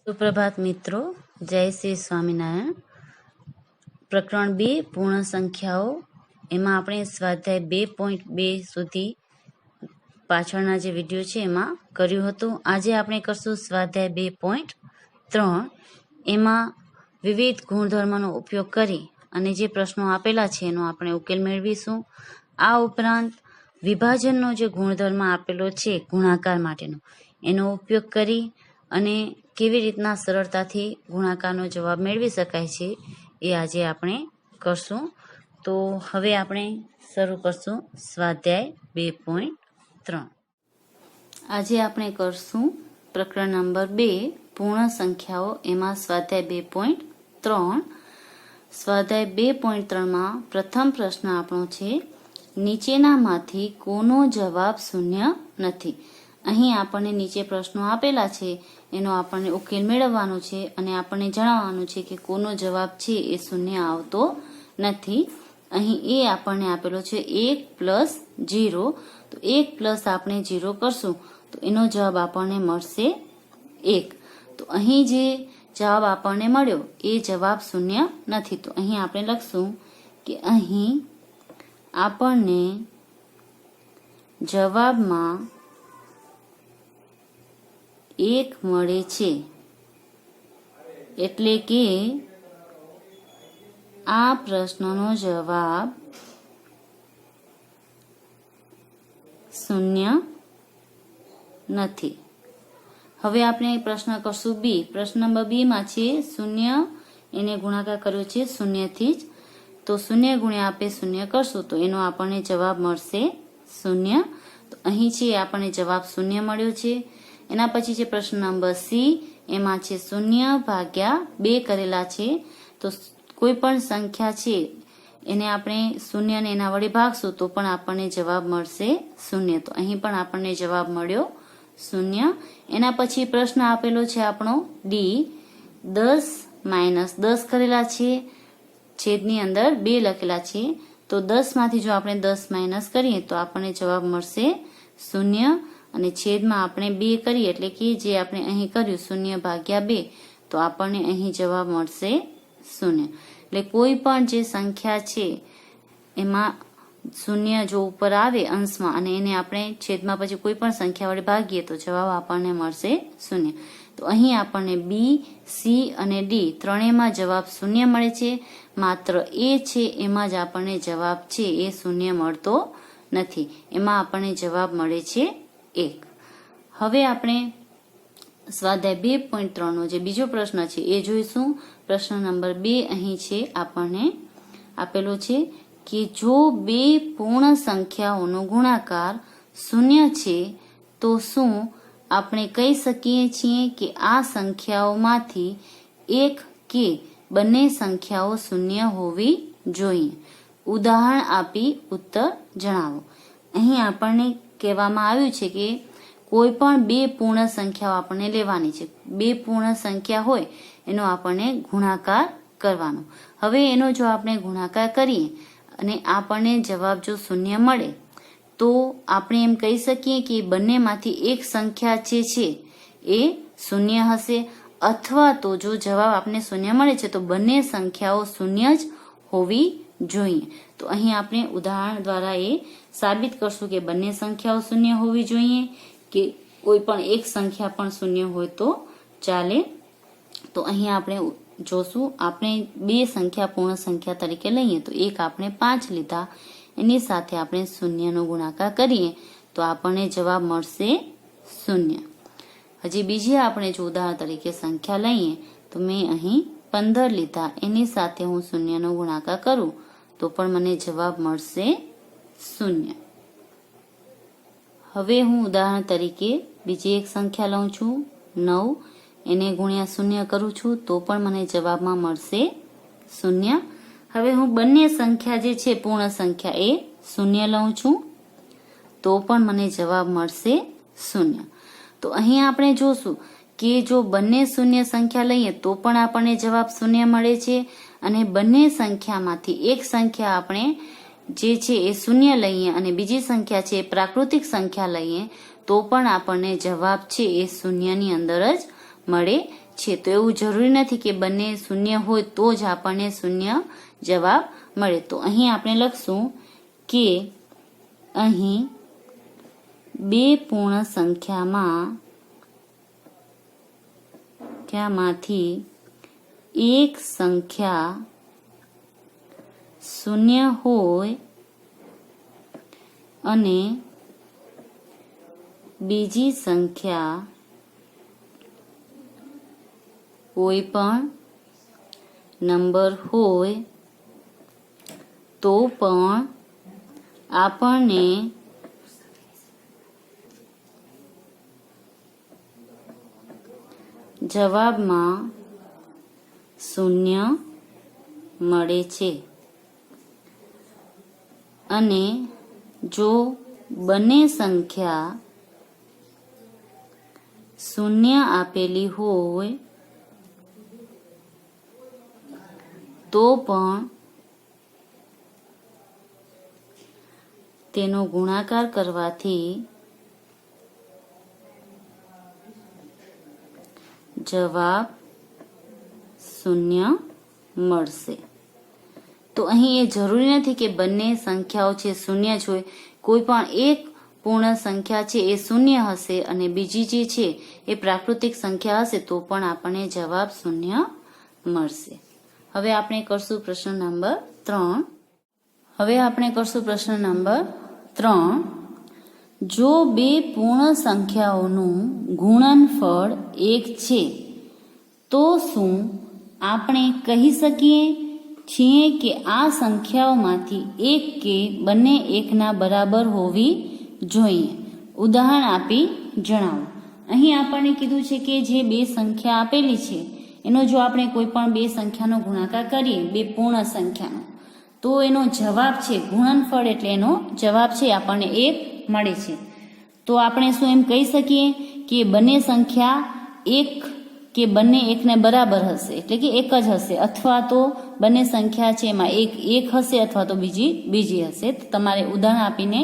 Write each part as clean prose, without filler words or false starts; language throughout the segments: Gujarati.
सुप्रभात मित्रों, जय श्री स्वामिनारायण। प्रकरण 2 पूर्ण संख्याओं एमां आपणे स्वाध्याय 2.2 सुधी पाछळना जे विडियो छे एमां कर्युं हतुं। आजे आपणे करशुं स्वाध्याय 2.3। एमां विविध गुणधर्मोनो उपयोग करी अने जे प्रश्नो आपेला छे एनो आपणे उकेल मेळवीशुं। आ उपरांत विभाजननो जे गुणधर्म आपेलो छे गुणाकार माटेनो एनो उपयोग करी अने केवी रीतना सरळताथी गुणाकारनो जवाब मेळवी शकाय छे ए आजे आपणे करशुं। तो हवे आपणे शरू करशुं स्वाध्याय 2.3। आजे आपणे करशुं प्रकरण नंबर 2 पूर्ण संख्याओ एमां स्वाध्याय 2.3। स्वाध्याय 2.3 मां प्रथम प्रश्न आपणो छे નીચેનામાંથી કોનો જવાબ શૂન્ય નથી। અહીં આપણને નીચે પ્રશ્નો આપેલા છે એનો આપણને ઉકેલ મેળવવાનો છે અને આપણને જણાવવાનું છે કે કોનો જવાબ છે એ શૂન્ય આવતો નથી। અહીં એ આપણને આપેલો છે 1+0, તો 1+ આપણે 0 કરશું તો એનો જવાબ આપણને મળશે 1। તો અહીં જે જવાબ આપણને મળ્યો એ જવાબ શૂન્ય નથી। તો અહીં આપણે લખશું કે અહીં આપણને જવાબમાં 1 મળે છે, એટલે કે આ પ્રશ્નનો જવાબ શૂન્ય નથી। હવે આપણે પ્રશ્ન કરશું બી। પ્રશ્ન નંબર 2 માં છે શૂન્ય એને ગુણાકાર કર્યો છે શૂન્યથી જ, તો 0 ગુણ્યા આપણે 0 કરશું તો એનો આપણને જવાબ મળશે 0। તો અહીં છે આપણને જવાબ 0 મળ્યો છે। એના પછી છે પ્રશ્ન નંબર સી, એમાં છે 0/2 કરેલા છે, તો કોઈ પણ સંખ્યા છે એને આપણે 0 ને એના વડે ભાગશું તો પણ આપણને જવાબ મળશે 0। તો અહીં પણ આપણને જવાબ મળ્યો 0। એના પછી પ્રશ્ન આપેલો છે આપણો ડી, 10 કરેલા છે, છેદની અંદર 2 લખેલા છે, તો 10 માંથી જો આપણે 10 માઇનસ કરીએ તો આપણને જવાબ મળશે 0 અને છેદમાં આપણે 2 કરીએ એટલે કે જે આપણે અહીં કર્યું 0/2 તો આપણને અહીં જવાબ મળશે 0। એટલે કોઈ પણ જે સંખ્યા છે એમાં 0 જો ઉપર આવે અંશમાં અને એને આપણે છેદમાં પછી કોઈ પણ સંખ્યા વડે ભાગીએ તો જવાબ આપણને મળશે 0। તો અહીં આપણને બી, સી અને ડી ત્રણેયમાં જવાબ 0 મળે છે, માત્ર એ છે એમાં જ આપણને જવાબ છે એ 0 મળતો નથી, એમાં આપણને જવાબ મળે છે 1। હવે આપણે સ્વાધ્યાય 2.3 નો જે બીજો પ્રશ્ન છે એ જોઈશું। પ્રશ્ન નંબર 2 અહીં છે આપણને આપેલો છે કે જો 2 પૂર્ણ સંખ્યાઓનો ગુણાકાર 0 છે તો શું આપણે કહી શકીએ છીએ કે આ સંખ્યાઓમાંથી એક કે બંને સંખ્યાઓ 0 હોવી જોઈએ? ઉદાહરણ આપી ઉત્તર જણાવો। અહીં આપણને કહેવામાં આવ્યું છે કે કોઈ પણ 2 પૂર્ણ સંખ્યાઓ આપણને લેવાની છે। 2 પૂર્ણ સંખ્યા હોય એનો આપણને ગુણાકાર કરવાનો। હવે એનો જો આપણે ગુણાકાર કરીએ અને આપણને જવાબ જો 0 મળે તો આપણે એમ કહી શકીએ કે બંનેમાંથી એક સંખ્યા જે છે એ 0 હશે, અથવા તો જો જવાબ આપણે 0 મળે છે તો બંને સંખ્યાઓ 0 જ હોવી જોઈએ। તો અહીં આપણે ઉદાહરણ દ્વારા એ સાબિત કરશું કે બંને સંખ્યાઓ 0 હોવી જોઈએ કે કોઈ પણ એક સંખ્યા પણ 0 હોય તો ચાલે। તો અહીં આપણે જોશું, આપણે 2 સંખ્યા પૂર્ણ સંખ્યા તરીકે લઈએ તો એક આપણે 5 લીધા, એની સાથે આપણે 0 નો ગુણાકાર કરીએ તો આપણને જવાબ મળશે 0। હજી બીજી આપણે જો ઉદાહરણ તરીકે સંખ્યા લઈએ તો મેં અહીં 15 લીધા, એની સાથે હું 0 નો ગુણાકાર કરું તો પણ મને જવાબ મળશે 0। હવે હું ઉદાહરણ તરીકે બીજી એક સંખ્યા લઉં છું 9, એને ગુણ્યા 0 કરું છું તો પણ મને જવાબમાં મળશે 0। હવે હું બંને સંખ્યા જે છે પૂર્ણ સંખ્યા એ 0 લઉં છું તો પણ મને જવાબ મળશે 0। તો અહીં આપણે જોશું કે જો બંને શૂન્ય સંખ્યા લઈએ તો પણ આપણને જવાબ 0 મળે છે, અને બંને સંખ્યામાંથી એક સંખ્યા આપણે જે છે એ 0 લઈએ અને બીજી સંખ્યા છે એ પ્રાકૃતિક સંખ્યા લઈએ તો પણ આપણને જવાબ છે એ 0 ની અંદર જ મળે છે. તો એવું જરૂરી નથી કે બંને શૂન્ય હોય તો જ આપણને શૂન્ય જવાબ મળે. તો અહીં આપણે લખશું કે અહીં બે પૂર્ણ સંખ્યામાંથી એક સંખ્યા શૂન્ય હોય અને બીજી સંખ્યા કોઈ પણ નંબર હોય તો પણ આપણને જવાબમાં શૂન્ય મળે છે. અને જો બંને સંખ્યા શૂન્ય આપેલી હોય તો પણ તેનો ગુણાકાર કરવાથી જવાબ શૂન્ય મળશે. તો અહીં એ જરૂરી નથી કે બંને સંખ્યાઓ છે શૂન્ય જ હોય. કોઈ પણ એક પૂર્ણ સંખ્યા છે એ શૂન્ય હશે અને બીજી જે છે એ પ્રાકૃતિક સંખ્યા હશે તો પણ આપણને જવાબ શૂન્ય મળશે. હવે આપણે કરશું પ્રશ્ન નંબર 3. જો બે પૂર્ણ સંખ્યાઓનું ગુણનફળ 1 છે તો શું આપણે કહી શકીએ છીએ કે આ સંખ્યાઓમાંથી એક કે બંને એકના બરાબર હોવી જોઈએ? ઉદાહરણ આપી જણાવો. અહીં આપણને કીધું છે કે જે બે સંખ્યા આપેલી છે એનો જો આપણે કોઈ પણ બે સંખ્યાનો ગુણાકાર કરીએ, બે પૂર્ણ સંખ્યાનો, તો એનો જવાબ છે ગુણનફળ એટલે એનો જવાબ છે આપણને 1 મળે છે. તો આપણે શું એમ કહી શકીએ કે બંને સંખ્યા એક કે બંને એકને બરાબર હશે એટલે કે એક જ હશે, અથવા તો બંને સંખ્યા છે એમાં એક હશે અથવા તો બીજી હશે. તો તમારે ઉદાહરણ આપીને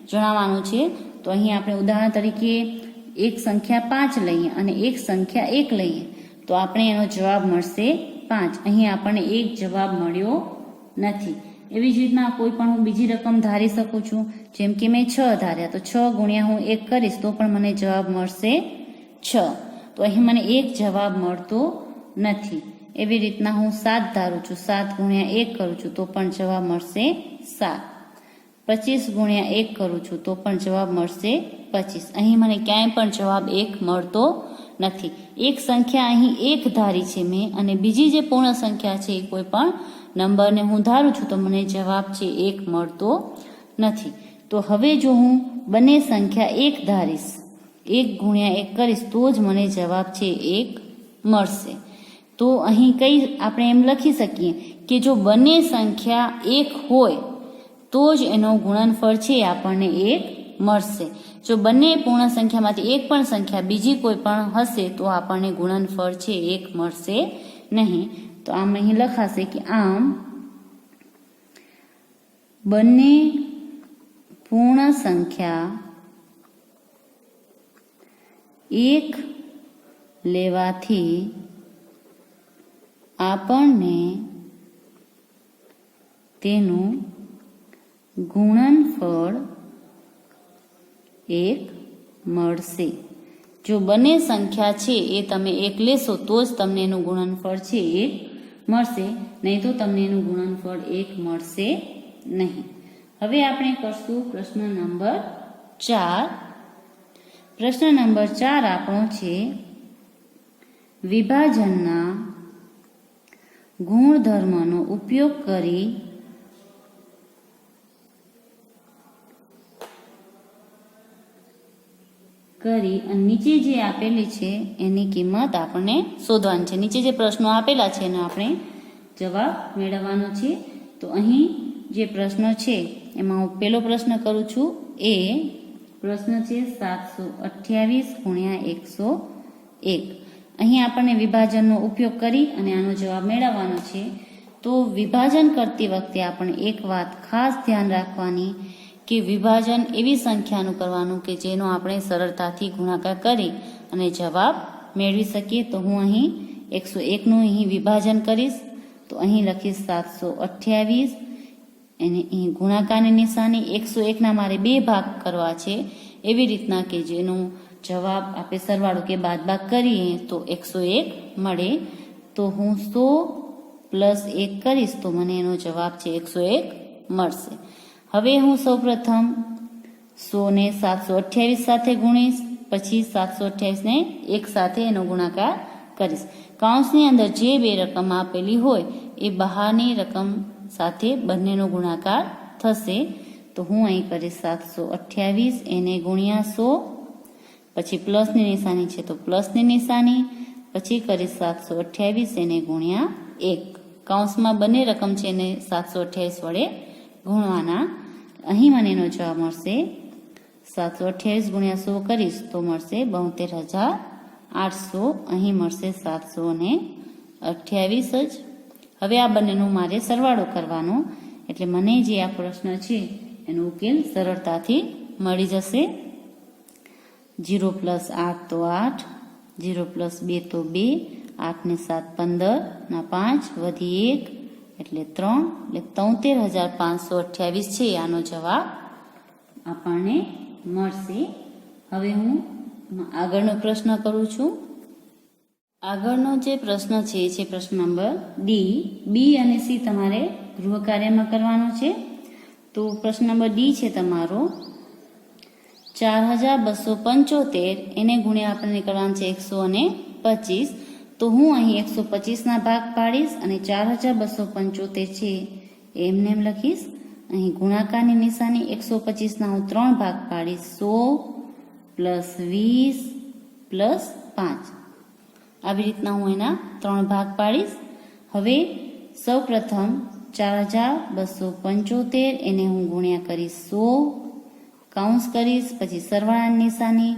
જણાવવાનું છે. તો અહીં આપણે ઉદાહરણ તરીકે એક સંખ્યા 5 લઈએ અને એક સંખ્યા 1 લઈએ તો આપણે એનો જવાબ મળશે 5. અહીં આપણને એક જવાબ મળ્યો નથી. એવી જ રીતના કોઈ પણ હું બીજી રકમ ધારી શકું છું. જેમ કે મેં 6 ધાર્યા તો 6 ગુણ્યા હું 1 કરીશ તો પણ મને જવાબ મળશે 6. તો અહીં મને એક જવાબ મળતો નથી. એવી રીતના હું 7 ધારું છું, 7 ગુણ્યા 1 કરું છું તો પણ જવાબ મળશે 7. 25 ગુણ્યા 1 કરું છું તો પણ જવાબ મળશે 25. અહીં મને ક્યાંય પણ જવાબ 1 મળતો નથી. એક સંખ્યા અહીં 1 ધારી છે મેં અને બીજી જે પૂર્ણ સંખ્યા છે એ કોઈ પણ નંબરને હું ધારું છું તો મને જવાબ છે 1 મળતો નથી. તો હવે જો હું બંને સંખ્યા 1 ધારીશ, 1 ગુણ્યા 1 કરીશ તો જ મને જવાબ છે 1 મળશે. તો અહીં આપણે એમ લખી શકીએ કે જો બંને સંખ્યા 1 હોય તો જ એનો ગુણનફળ છે આપણને 1 મળશે. જો બંને પૂર્ણ સંખ્યામાંથી એક પણ સંખ્યા બીજી કોઈ પણ હશે તો આપણને ગુણનફળ છે 1 મળશે નહીં. તો આમ અહીં લખાશે કે આમ બંને પૂર્ણ સંખ્યા 1 લેવાથી આપણને તેનું ગુણનફળ 1 મળશે. જો બંને સંખ્યા છે એ તમે 1 લેશો તો જ તમને એનું ગુણનફળ છે 1 મળશે, નહીં તો તમને એનું ગુણનફળ 1 મળશે નહીં. હવે આપણે કરશું પ્રશ્ન નંબર 4. પ્રશ્ન નંબર 4 આપણો છે વિભાજનના ગુણધર્મનો ઉપયોગ કરી અને નીચે જે આપેલી છે એની કિંમત આપણને શોધવાની છે. નીચે જે પ્રશ્નો આપેલા છે એનો આપણે જવાબ મેળવવાનો છે. તો અહીં જે પ્રશ્ન છે એમાં હું પહેલો પ્રશ્ન કરું છું. એ પ્રશ્ન છે 728 ગુણ્યા 101. અહીં આપણને વિભાજનનો ઉપયોગ કરી અને આનો જવાબ મેળવવાનો છે. તો વિભાજન કરતી વખતે આપણે એક વાત ખાસ ધ્યાન રાખવાની કે વિભાજન એવી સંખ્યાનું કરવાનું કે જેનો આપણે સરળતાથી ગુણાકાર કરી અને જવાબ મેળવી શકીએ. તો હું અહીં 101નું અહીં વિભાજન કરીશ. તો અહીં લખીશ 728, અને અહીં ગુણાકારની નિશાની 101ના મારે 2 ભાગ કરવા છે. એવી રીતના કે જેનો જવાબ આપણે સરવાળો કે બાદબાક કરીએ તો 101 મળે. તો હું 100 પ્લસ 1 કરીશ તો મને એનો જવાબ છે 101 મળશે. હવે હું સૌપ્રથમ 100 ને 728 સાથે ગુણીશ, પછી 728 ને 1 સાથે એનો ગુણાકાર કરીશ. કૌંસની અંદર જે 2 રકમ આપેલી હોય એ બહારની રકમ સાથે બંનેનો ગુણાકાર થશે. તો હું અહીં કરીશ 728 એને ગુણ્યા 100, પછી પ્લસની નિશાની છે તો પ્લસની નિશાની, પછી કરીશ 728 એને ગુણ્યા 1. કૌંસમાં બંને રકમ છે એને 728 વડે ગુણવાના. અહીં મને એનો જવાબ મળશે 728 ગુણ્યા 100 કરીશ તો મળશે 72,800. અહીં મળશે 728 જ. હવે આ બંનેનો મારે સરવાળો કરવાનો, એટલે મને જે આ પ્રશ્ન છે એનો ઉકેલ સરળતાથી મળી જશે. 0 પ્લસ 8 તો 8, 0 પ્લસ 2 તો 2, 8 ને 7 15 ના 5 વધી 1 એટલે 3, એટલે 73,528 છે આનો જવાબ આપણને મળશે. હવે હું આગળનો પ્રશ્ન કરું છું. આગળનો જે પ્રશ્ન છે એ છે પ્રશ્ન નંબર ડી. બી અને સી તમારે ગૃહ કાર્યમાં કરવાનો છે. તો પ્રશ્ન નંબર ડી છે તમારો 4275 એને ગુણ્યા આપણને કરવાનું છે 125. તો હું અહીં 125ના ભાગ પાડીશ અને 4275 છે એમને એમ લખીશ. અહીં ગુણાકારની નિશાની 125ના હું 3 ભાગ પાડીશ, 100 પ્લસ 20 પ્લસ 5. આવી રીતના હું એના 3 ભાગ પાડીશ. હવે સૌ પ્રથમ 4275 એને હું ગુણ્યા કરીશ 100, કાઉન્સ કરીશ, પછી સરવાળાની નિશાની,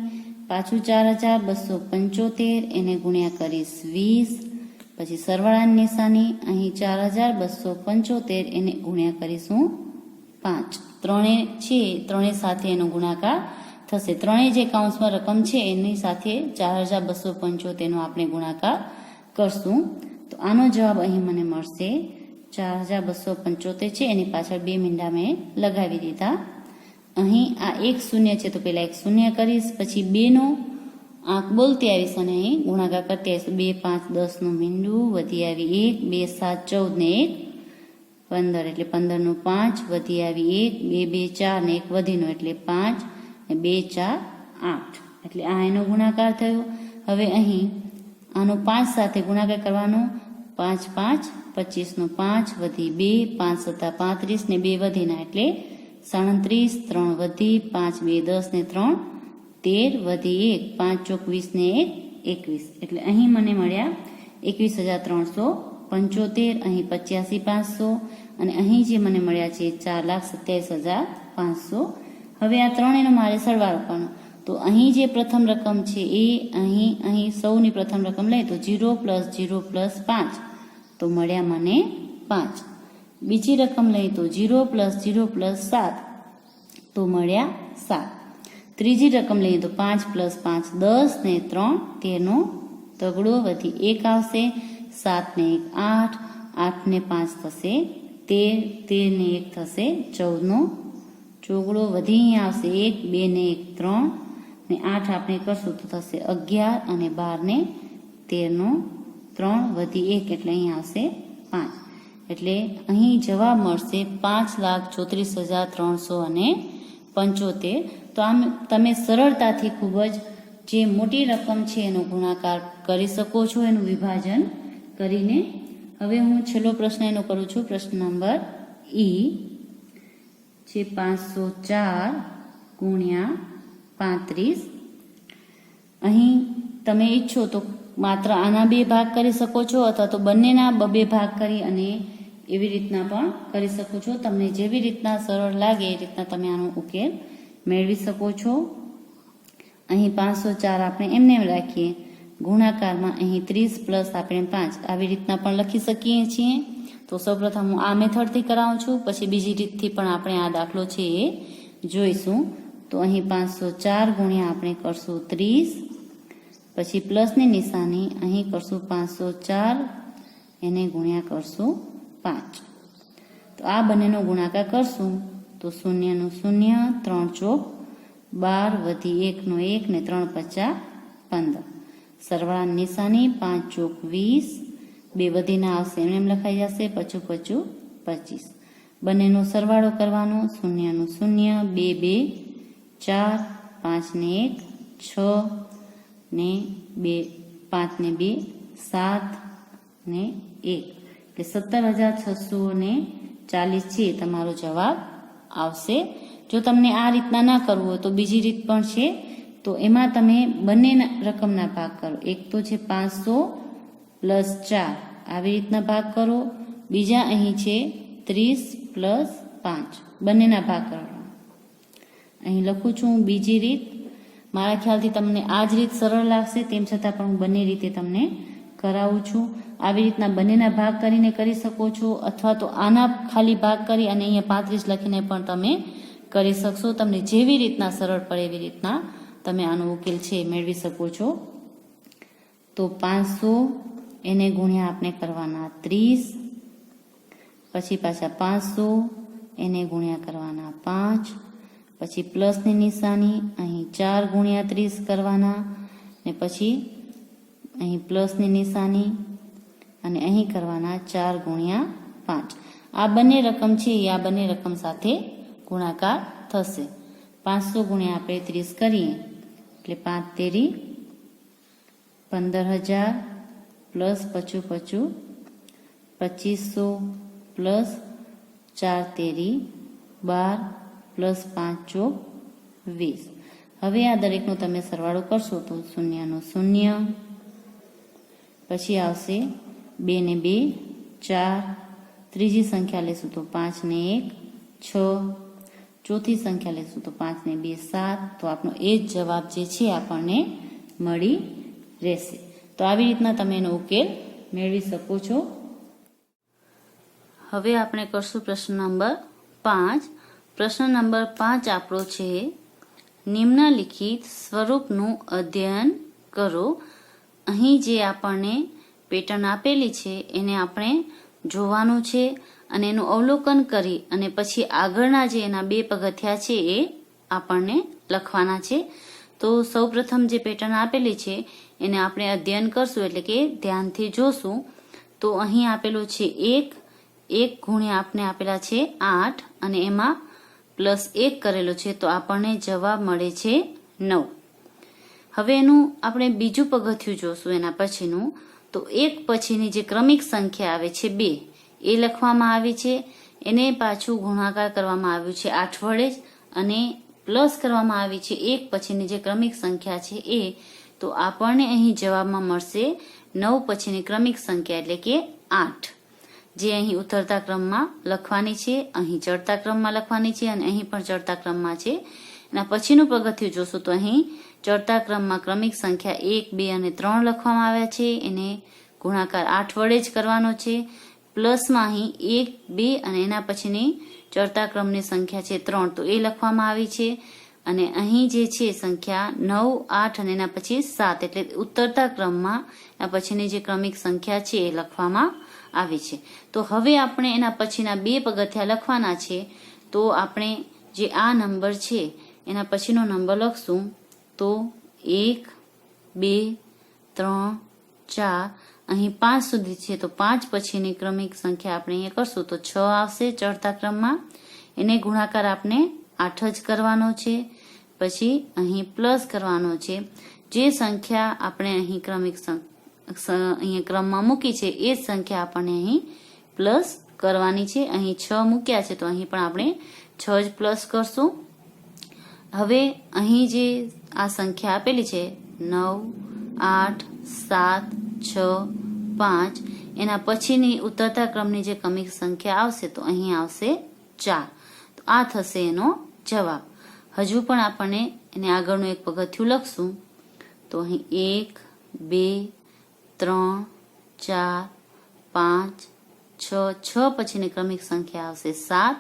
પાછું 4275 એને ગુણ્યા કરીશ 20, પછી સરવાળાની નિશાની, અહીં 4275 એને ગુણ્યા કરીશું 5. ત્રણે છે ત્રણે સાથે એનો ગુણાકાર થશે. ત્રણેય જે કાઉન્સમાં રકમ છે એની સાથે 4275 નો આપણે ગુણાકાર કરશું. તો આનો જવાબ અહીં મને મળશે 4275 છે એની પાછળ 2 મીંડા મેં લગાવી દીધા. અહીં આ 1 શૂન્ય છે તો પહેલા 1 શૂન્ય કરીશ, પછી 2 નો આંક બોલતી આવીશ અને અહીં ગુણાકાર કરતી આવીશ. 2 5 10 નું મીંડું વધી આવી 1, 2 7 14 ને 1 15 એટલે 15 નું 5 વધી આવી 1, 2 2 4 ને 1 વધીનો એટલે 5 ને 2 4 8 એટલે આ એનો ગુણાકાર થયો. હવે અહીં આનો 5 સાથે ગુણાકાર કરવાનો, 5 5 25 નું 5 વધી 2, 5 7 35 ને 2 વધીના એટલે 37, 3 વધી 5 2 10 ને 3 13 વધી 1, 5 ચોક 20 ને 1 21 એટલે અહીં મને મળ્યા 21,375. અહીં 85,500 અને અહીં જે મને મળ્યા છે 4,27,500. હવે આ ત્રણેયનો મારે સરવાળો કરવાનો. તો અહીં જે પ્રથમ રકમ છે એ અહીં સૌની પ્રથમ રકમ લઈએ તો 0 પ્લસ 0 પ્લસ 5 તો મળ્યા મને 5. બીજી રકમ લઈએ તો 0 પ્લસ 0 પ્લસ 7 તો મળ્યા 7. ત્રીજી રકમ લઈએ તો 5 પ્લસ 5 10 ને 3 13નો તગડો વધી 1 આવશે, 7 ને 1 8, 8 ને 5 થશે 13, 13 ને 1 થશે 14નો ચોગડો વધી અહીંયા આવશે 1, 2 ને 1 3 ને 8 આપણે કરશું તો થશે 11 અને 12 ને 13નો 3 વધી 1 એટલે અહીં આવશે 5. એટલે અહીં જવાબ મળશે 5,34,375. તો આમ તમે સરળતાથી ખૂબ જ જે મોટી રકમ છે એનો ગુણાકાર કરી શકો છો એનું વિભાજન કરીને. હવે હું છેલ્લો પ્રશ્ન એનો કરું છું. પ્રશ્ન નંબર ઈ છે 504 ગુણ્યા 35. અહીં તમે ઈચ્છો તો માત્ર આના 2 ભાગ કરી શકો છો અથવા તો બંનેના 2 ભાગ કરી અને એવી રીતના પણ કરી શકો છો. તમને જેવી રીતના સરળ લાગે એ રીતના તમે આનો ઉકેલ મેળવી શકો છો. અહીં 504 આપણે એમને એમ રાખીએ, ગુણાકારમાં અહીં 30 પ્લસ આપણે 5 આવી રીતના પણ લખી શકીએ છીએ. તો સૌપ્રથમ હું આ મેથડથી કરાવું છું, પછી બીજી રીતથી પણ આપણે આ દાખલો છે એ જોઈશું. તો અહીં 504 ગુણ્યા આપણે કરશું 30 પછી પ્લસની નિશાની અહીં કરશું 504, એને ગુણ્યા કરશું 5. તો આ બંનેનો ગુણાકાર કરશું તો 0 નું 0, 3 ચોક 12, વધી 1 નો 1 ને 3 પચા 15. સરવાળાની નિશાની 5 ચોક 20, 2 વધીને આવશે એમ લખાઈ જશે, પચું પચું 25. બંનેનો સરવાળો કરવાનો, 0 નું 0, 2 2 4, 5 ને 1 6 ને 2 5 ને 2 7 ને 1, એટલે 17,640 છે તમારો જવાબ આવશે. જો તમને આ રીતના ના કરવું હોય તો બીજી રીત પણ છે, તો એમાં તમે બંને રકમના ભાગ કરો. એક તો છે 500 પ્લસ 4, આવી રીતના ભાગ કરો. બીજા અહીં છે 30 પ્લસ 5, બંનેના ભાગ કરો. અહીં લખું છું બીજી રીત. મારા ખ્યાલથી તમને આ જ રીત સરળ લાગશે, તેમ છતાં પણ હું બંને રીતે તમને કરાવું છું. આવી રીતના બંનેના ભાગ કરીને કરી શકો છો, અથવા તો આના ખાલી ભાગ કરી અને અહીંયા 35 લખીને પણ તમે કરી શકશો. તમને જેવી રીતના સરળ પડે એવી રીતના તમે આનો ઉકેલ છે મેળવી શકો છો. તો 500 એને ગુણ્યા આપણે કરવાના 30, પછી પાછા 500 એને ગુણ્યા કરવાના 5, પછી પ્લસની નિશાની અહીં 4 ગુણ્યા 30 કરવાના, ને પછી અહીં પ્લસની નિશાની અને અહીં કરવાના 4 ગુણ્યા 5. આ બંને રકમ છે એ આ બંને રકમ સાથે ગુણાકાર થશે. 500 ગુણ્યા આપણે 30 કરીએ એટલે 5 તેરી 15,000 પ્લસ 55 2500 પ્લસ 4 તેરી 12 પ્લસ 5 ચોક 20. હવે આ દરેકનો તમે સરવાળો કરશો તો 0 નું 0, પછી આવશે 2 ને 2 4, ત્રીજી સંખ્યા લેશું તો 5 ને 1 6, ચોથી સંખ્યા લેશું તો 5 ને 2 7. તો આપણો એ જ જવાબ જે છે આપણને મળી રહેશે. તો આવી રીતના તમે એનો ઉકેલ મેળવી શકો છો. હવે આપણે કરશું પ્રશ્ન નંબર 5. પ્રશ્ન નંબર 5 આપણો છે, નિમ્નલિખિત સ્વરૂપનું અધ્યયન કરો. અહીં જે આપણને પેટર્ન આપેલી છે એને આપણે જોવાનું છે અને એનું અવલોકન કરી અને પછી આગળના જે એના 2 પગથિયા છે એ આપણને લખવાના છે. તો સૌપ્રથમ જે પેટર્ન આપેલી છે એને આપણે અધ્યયન કરશું, એટલે કે ધ્યાનથી જોશું. તો અહીં આપેલું છે 1 ગુણ્યા આપણે આપેલા છે 8 અને એમાં પ્લસ 1 કરેલો છે, તો આપણને જવાબ મળે છે 9. હવે એનું આપણે બીજું પગથિયું જોશું એના પછીનું. તો 1 પછીની જે ક્રમિક સંખ્યા આવે છે 2 એ લખવામાં આવી છે, એને પાછું ગુણાકાર કરવામાં આવ્યું છે 8 વડે જ, અને પ્લસ કરવામાં આવી છે 1 પછીની જે ક્રમિક સંખ્યા છે એ. તો આપણને અહીં જવાબમાં મળશે 9 પછીની ક્રમિક સંખ્યા એટલે કે 8, જે અહીં ઉતરતા ક્રમમાં લખવાની છે, અહીં ચડતા ક્રમમાં લખવાની છે અને અહીં પણ ચડતા ક્રમમાં છે. એના પછીનું પગથિયું જોશું તો અહીં ચડતા ક્રમમાં ક્રમિક સંખ્યા 1 2 અને 3 લખવામાં આવ્યા છે, એને ગુણાકાર 8 વડે જ કરવાનો છે. પ્લસમાં અહીં 1 2 અને એના પછીની ચડતા ક્રમની સંખ્યા છે 3, તો એ લખવામાં આવી છે. અને અહીં જે છે સંખ્યા 9 8 અને એના પછી 7, એટલે ઉતરતા ક્રમમાં એના પછીની જે ક્રમિક સંખ્યા છે એ લખવામાં આવી છે. તો હવે આપણે એના પછીના 2 પગથિયા લખવાના છે. તો આપણે જે આ નંબર છે એના પછીનો નંબર લખશું. તો 1 2 3 4 અહીં 5 સુધી છે, તો 5 પછીની ક્રમિક સંખ્યા આપણે અહીંયા કરશું તો 6 આવશે ચડતા ક્રમમાં. એને ગુણાકાર આપણે 8 જ કરવાનો છે. પછી અહીં પ્લસ કરવાનો છે. જે સંખ્યા આપણે અહીં અહીંયા ક્રમમાં મૂકી છે એ જ સંખ્યા આપણને અહીં પ્લસ કરવાની છે. અહીં 6 મૂક્યા છે તો અહીં પણ આપણે 6 જ પ્લસ કરશું. હવે અહીં જે આ સંખ્યા આપેલી છે 9 8 7 6 5, એના પછીની ઉતરતા ક્રમની જે ક્રમિક સંખ્યા આવશે તો અહીં આવશે 4. તો આ થશે એનો જવાબ. હજુ પણ આપણને એને આગળનું એક પગથિયું લખશું. તો અહીં 1 2 3 4 5 6 પછીની ક્રમિક સંખ્યા આવશે 7,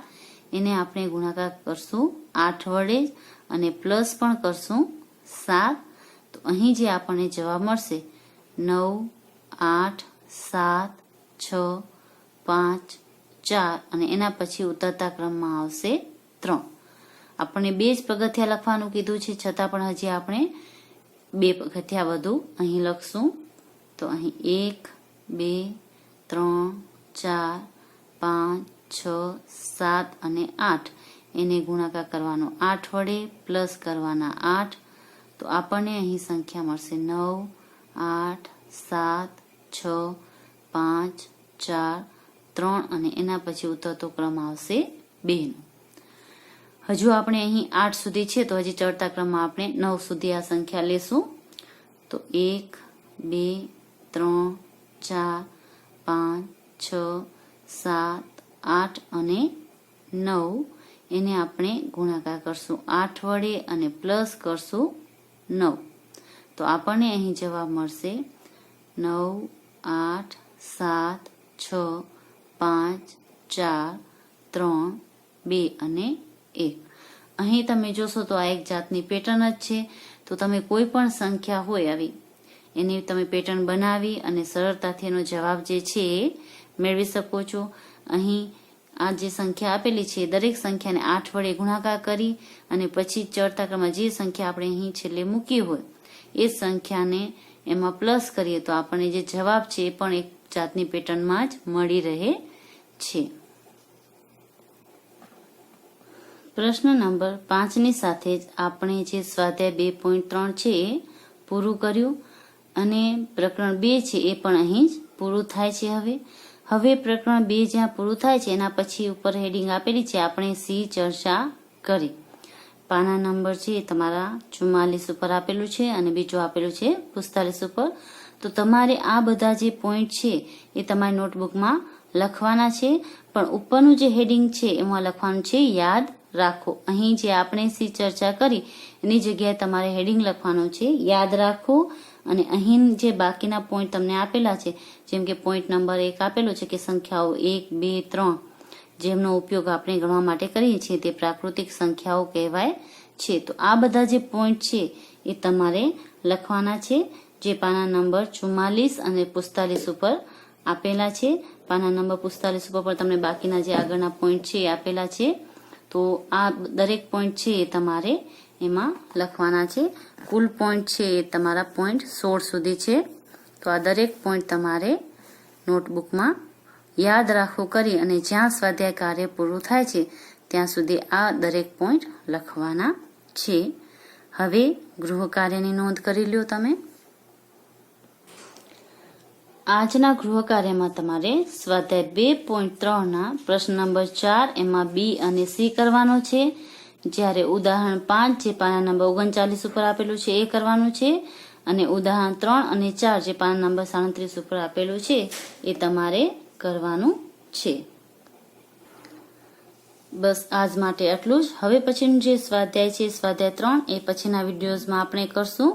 એને આપણે ગુણાકાર કરશું 8 વડે જ અને પ્લસ પણ કરશું 7. તો અહીં જે આપણને જવાબ મળશે 9, 8, 7, 6, 5, 4 અને એના પછી ઉતરતા ક્રમમાં આવશે 3. આપણને 2 જ પગથિયા લખવાનું કીધું છે, છતાં પણ હજી આપણે 2 પગથિયા વધુ અહીં લખશું. તો અહીં 1, 2, 3, 4, 5, 6, 7 અને 8 એને ગુણાકાર કરવાનો 8 વડે પ્લસ કરવાના 8. તો આપણને અહીં સંખ્યા મળશે 9, 8, 7, 6, 5, 4, 3 અને એના પછી ઉતરતો ક્રમ આવશે 2 નો. હજુ આપણે અહીં 8 સુધી છે, તો હજી ચડતા ક્રમમાં આપણે 9 સુધી આ સંખ્યા લેશું. તો 1, 2, 3, 4, 5, 6, 7, 8 અને 9 એને આપણે ગુણાકાર કરશું 8 વડે અને પ્લસ કરશું 9. તો આપણને અહીં જવાબ મળશે 9, 8, 7, 6, 5, 4, 3, 2 અને 1. અહીં તમે જોશો તો આ એક જાતની પેટર્ન જ છે. તો તમે કોઈ પણ સંખ્યા હોય આવી એની તમે પેટર્ન બનાવી અને સરળતાથી એનો જવાબ જે છે એ મેળવી શકો છો. અહીં આ જે સંખ્યા આપેલી છે દરેક સંખ્યાને 8 વડે ગુણાકાર કરી અને પછી ચડતા ક્રમમાં જે સંખ્યા આપણે અહીં છેલ્લે મૂકી હોય એ સંખ્યાને એમાં પ્લસ કરીએ તો આપણને જે જવાબ છે એ પણ એક જાતની પેટર્નમાં જ મળી રહે છે. પ્રશ્ન નંબર 5 ની સાથે જ આપણે જે સ્વાધ્યાય 2.3 છે એ પૂરું કર્યું અને પ્રકરણ 2 છે એ પણ અહીં જ પૂરું થાય છે. હવે પ્રકરણ 2 જ્યાં પૂરું થાય છે એના પછી ઉપર હેડિંગ આપેલી છે આપણે સી ચર્ચા કરી. પાના નંબર છે તમારા 44 ઉપર આપેલું છે અને બીજું આપેલું છે 45 ઉપર. તો તમારે આ બધા જે પોઈન્ટ છે એ તમારી નોટબુકમાં લખવાના છે, પણ ઉપરનું જે હેડિંગ છે એમાં લખવાનું છે યાદ રાખો. અહીં જે આપણે સી ચર્ચા કરી એની જગ્યાએ તમારે હેડિંગ લખવાનું છે યાદ રાખો. અને અહીં જે બાકીના પોઈન્ટ તમને આપેલા છે, જેમ કે પોઈન્ટ નંબર 1 આપેલો છે કે સંખ્યાઓ 1, 2, 3 જેમનો ઉપયોગ આપણે ગણવા માટે કરીએ છીએ તે પ્રાકૃતિક સંખ્યાઓ કહેવાય છે. તો આ બધા જે પોઈન્ટ છે એ તમારે લખવાના છે, જે પાના નંબર 44 અને 45 ઉપર આપેલા છે. પાના નંબર 45 ઉપર પણ તમને બાકીના જે આગળના પોઈન્ટ છે એ આપેલા છે. તો આ દરેક પોઈન્ટ છે એ તમારે એમાં લખવાના છે. કુલ પોઈન્ટ છે એ તમારા પોઈન્ટ 16 સુધી છે. તો આ દરેક પોઈન્ટ તમારે નોટબુકમાં યાદ રાખો કરી અને જ્યાં સ્વાધ્યાય કાર્ય પૂરું થાય છે ત્યાં સુધી આ દરેક પોઈન્ટ લખવાના છે. હવે ગૃહ કાર્યની નોંધ કરી લ્યો તમે. આજના ગૃહ કાર્યમાં તમારે સ્વાધ્યાય 2.3 ના પ્રશ્ન નંબર 4 એમાં બી અને સી કરવાનો છે. જ્યારે ઉદાહરણ 5 જે પાના નંબર 39 ઉપર આપેલું છે એ કરવાનું છે અને ઉદાહરણ 3 અને 4 જે પાના નંબર 37 ઉપર આપેલું છે એ તમારે કરવાનું છે. બસ આજ માટે આટલું જ. હવે પછીનું જે સ્વાધ્યાય છે સ્વાધ્યાય 3 એ પછીના વિડીયોઝમાં આપણે કરશું.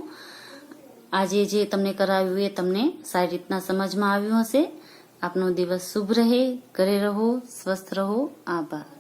આજે જે તમને કરાવ્યું એ તમને સારી રીતના સમજમાં આવ્યું હશે. આપનો દિવસ શુભ રહે, ઘરે રહો, સ્વસ્થ રહો. આભાર.